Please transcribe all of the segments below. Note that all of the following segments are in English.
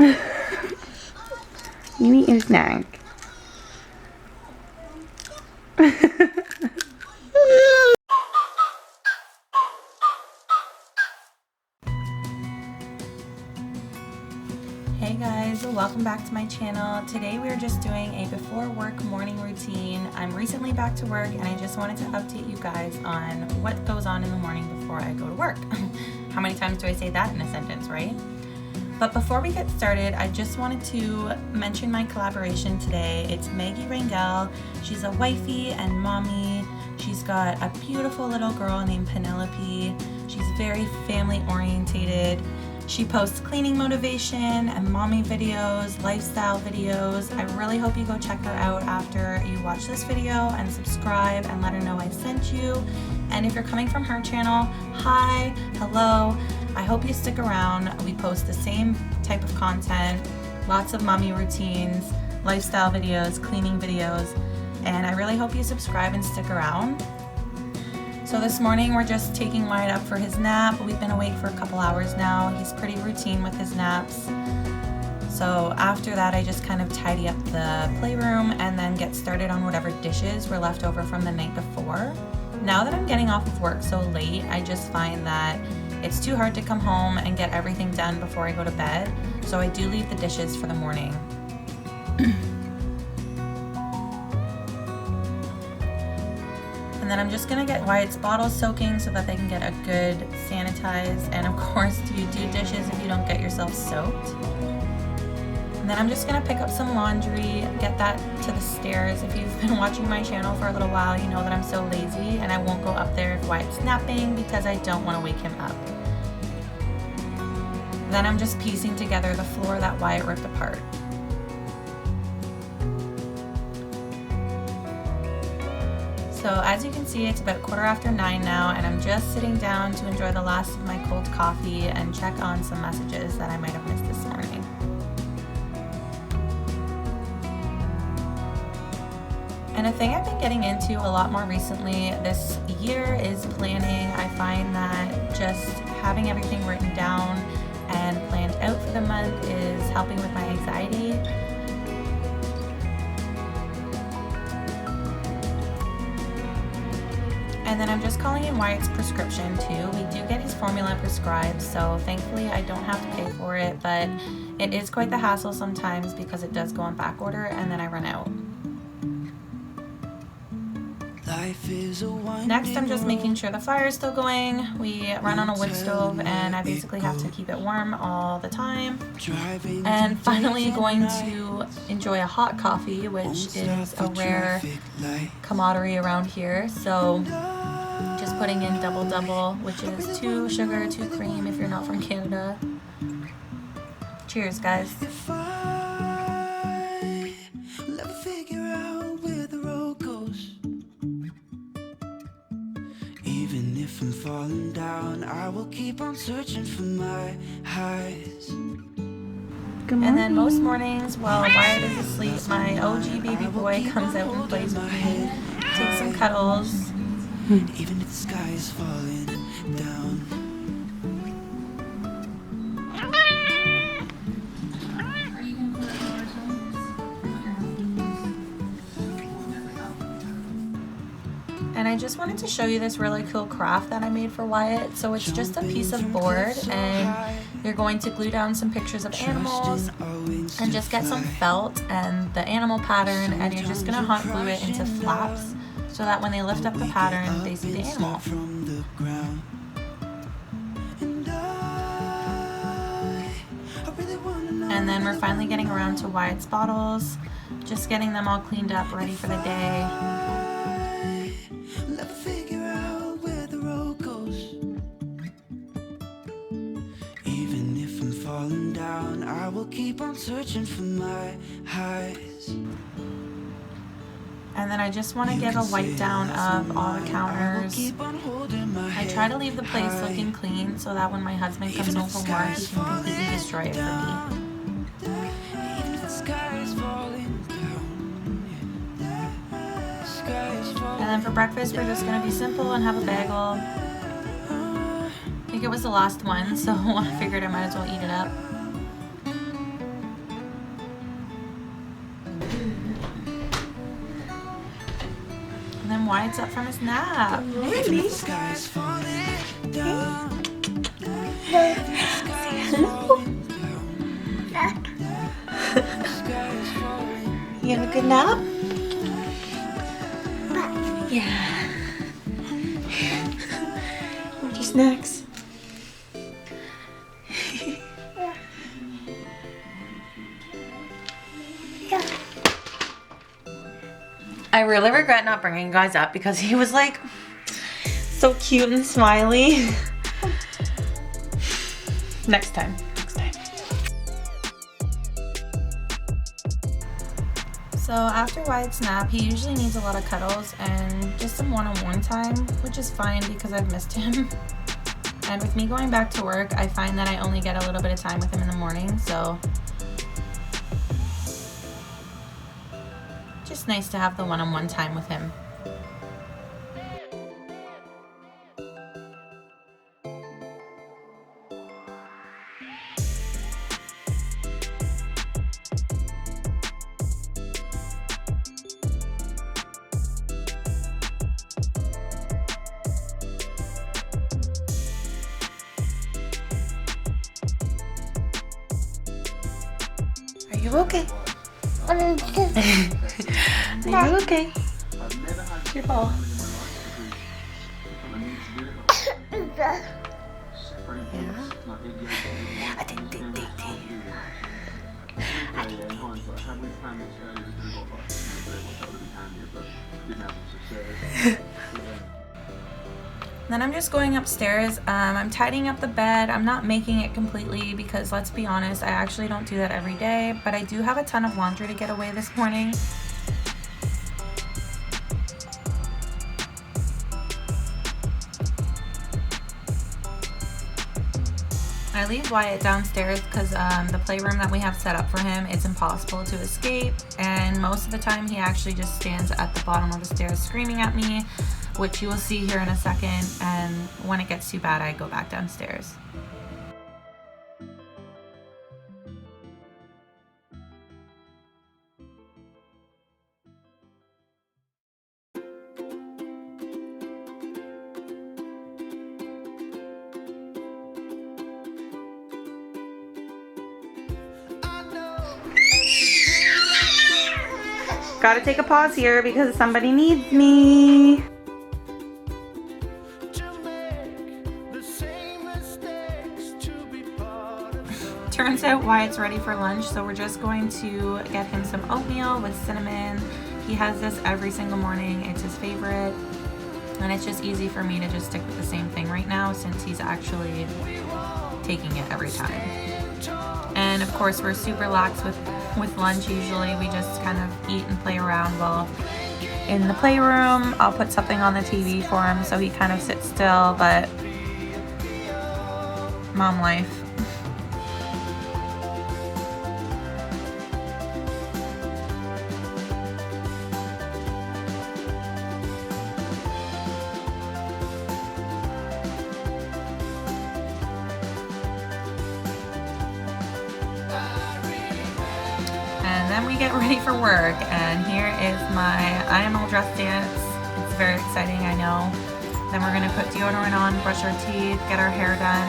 You eat your snack. Hey guys, welcome back to my channel. Today we are just doing a before work morning routine. I'm recently back to work and I just wanted to update you guys on what goes on in the morning before I go to work. How many times do I say that in a sentence, right? But before we get started, I just wanted to mention my collaboration today. It's Maggie Rangel. She's a wifey and mommy. She's got a beautiful little girl named Penelope. She's very family orientated. She posts cleaning motivation and mommy videos, lifestyle videos. I really hope you go check her out after you watch this video and subscribe and let her know I sent you. And if you're coming from her channel, hi, hello. I hope you stick around. We post the same type of content, lots of mommy routines, lifestyle videos, cleaning videos, and I really hope you subscribe and stick around. So this morning we're just taking Wyatt up for his nap. We've been awake for a couple hours now. He's pretty routine with his naps. So after that I just kind of tidy up the playroom and then get started on whatever dishes were left over from the night before. Now that I'm getting off of work so late, I just find that it's too hard to come home and get everything done before I go to bed. So I do leave the dishes for the morning. And then I'm just gonna get Wyatt's bottles soaking so that they can get a good sanitize. And of course, you do dishes if you don't get yourself soaked. And then I'm just gonna pick up some laundry, get that to the stairs. If you've been watching my channel for a little while, you know that I'm so lazy and I won't go up there if Wyatt's napping because I don't wanna wake him up. Then I'm just piecing together the floor that Wyatt ripped apart. So as you can see, it's about 9:15 now and I'm just sitting down to enjoy the last of my cold coffee and check on some messages that I might have missed this morning. And a thing I've been getting into a lot more recently this year is planning. I find that just having everything written down and planned out for the month is helping with my anxiety. And then I'm just calling in Wyatt's prescription too. We do get his formula prescribed, so thankfully I don't have to pay for it, but it is quite the hassle sometimes because it does go on back order and then I run out. Next, I'm just making sure the fire is still going. We run on a wood stove and I basically have to keep it warm all the time. And finally going to enjoy a hot coffee, which is a rare commodity around here. So just putting in double, which is 2 sugar, 2 cream if you're not from Canada. Cheers, guys. Even if I'm falling down, I will keep on searching for my highs. And then most mornings while Wyatt is asleep, my OG baby boy comes out and plays with me, takes some cuddles. Even if the sky is falling down. And I just wanted to show you this really cool craft that I made for Wyatt. So it's just a piece of board and you're going to glue down some pictures of animals and just get some felt and the animal pattern, and you're just gonna hot glue it into flaps so that when they lift up the pattern, they see the animal. And then we're finally getting around to Wyatt's bottles, just getting them all cleaned up, ready for the day. I will keep on searching for my highs. And then I just want to give a wipe down of all the counters. I try to leave the place looking clean so that when my husband comes home from work, he can completely destroy it for me. And then for breakfast, we're just going to be simple and have a bagel. I think it was the last one, so I figured I might as well eat it up. Wyatt's up from his nap. Really? The sky's falling down. You have a good nap? Yeah. Want your snacks? I really regret not bringing you guys up because he was like so cute and smiley. Next time. So after Wyatt's nap, he usually needs a lot of cuddles and just some one-on-one time, which is fine because I've missed him. And with me going back to work, I find that I only get a little bit of time with him in the morning, so just nice to have the one-on-one time with him. Are you okay? Are you okay? Your ball. Then I'm just going upstairs. I'm tidying up the bed. I'm not making it completely because let's be honest, I actually don't do that every day, but I do have a ton of laundry to get away this morning. I leave Wyatt downstairs because the playroom that we have set up for him, it's impossible to escape, and most of the time he actually just stands at the bottom of the stairs screaming at me, which you will see here in a second, and when it gets too bad I go back downstairs. Gotta take a pause here because somebody needs me. Turns out Wyatt's ready for lunch, so we're just going to get him some oatmeal with cinnamon. He has this every single morning. It's his favorite. And it's just easy for me to just stick with the same thing right now since he's actually taking it every time. And of course we're super lax with lunch usually. We just kind of eat and play around while in the playroom. I'll put something on the TV for him so he kind of sits still, but mom life. And then we get ready for work, and here is my I am all dressed dance. It's very exciting, I know. Then we're gonna put deodorant on, brush our teeth, get our hair done.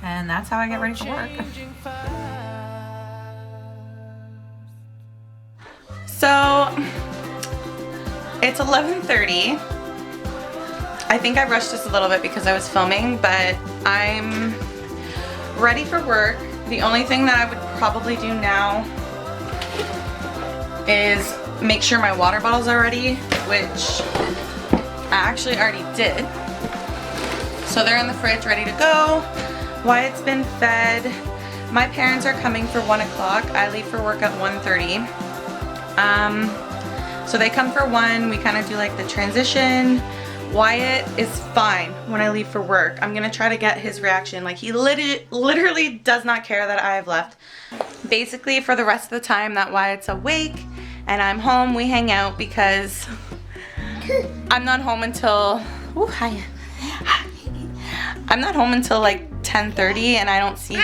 And that's how I get ready for work. So it's 11:30. I think I rushed this a little bit because I was filming, but I'm ready for work. The only thing that I would probably do now is make sure my water bottles are ready, which I actually already did. So they're in the fridge ready to go. Wyatt's been fed. My parents are coming for 1 o'clock. I leave for work at 1:30. So they come for 1. We kind of do like the transition. Wyatt is fine when I leave for work. I'm gonna try to get his reaction. Like, he literally does not care that I have left. Basically, for the rest of the time that Wyatt's awake and I'm home, we hang out because I'm not home until, I'm not home until like 10:30 and I don't see him.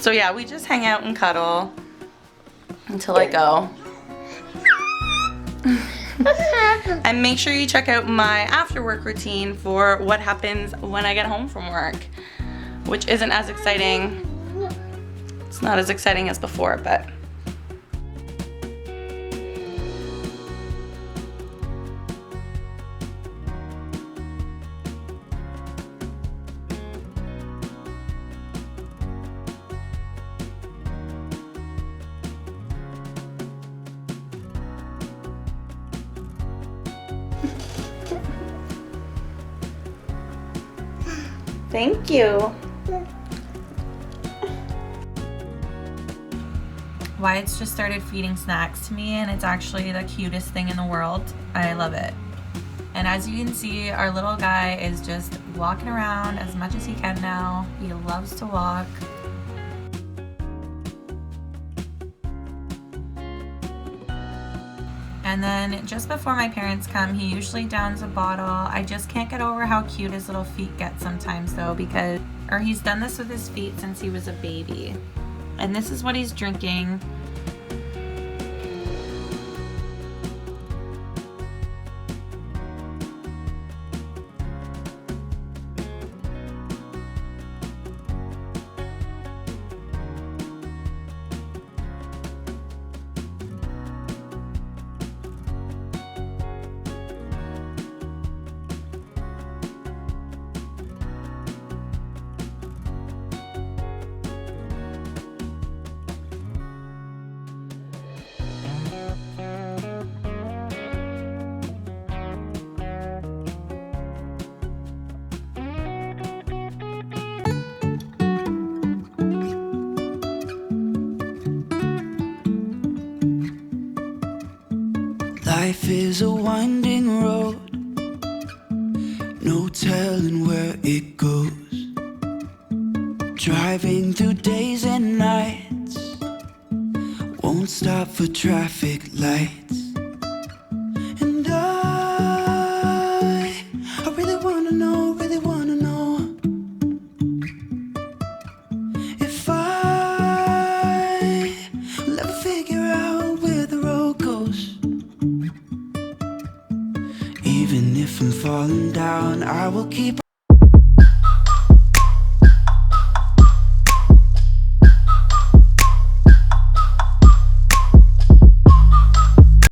So yeah, we just hang out and cuddle until I go. And make sure you check out my after work routine for what happens when I get home from work, which isn't as exciting. It's not as exciting as before, but thank you. Wyatt's just started feeding snacks to me and it's actually the cutest thing in the world. I love it. And as you can see, our little guy is just walking around as much as he can now. He loves to walk. And then just before my parents come, he usually downs a bottle. I just can't get over how cute his little feet get sometimes though, because, or he's done this with his feet since he was a baby. And this is what he's drinking. Life is a winding road, no telling where it goes. Driving through days and nights, won't stop for traffic lights. And I really wanna know if I will ever figure out where the road goes. Even if I'm falling down, I will keep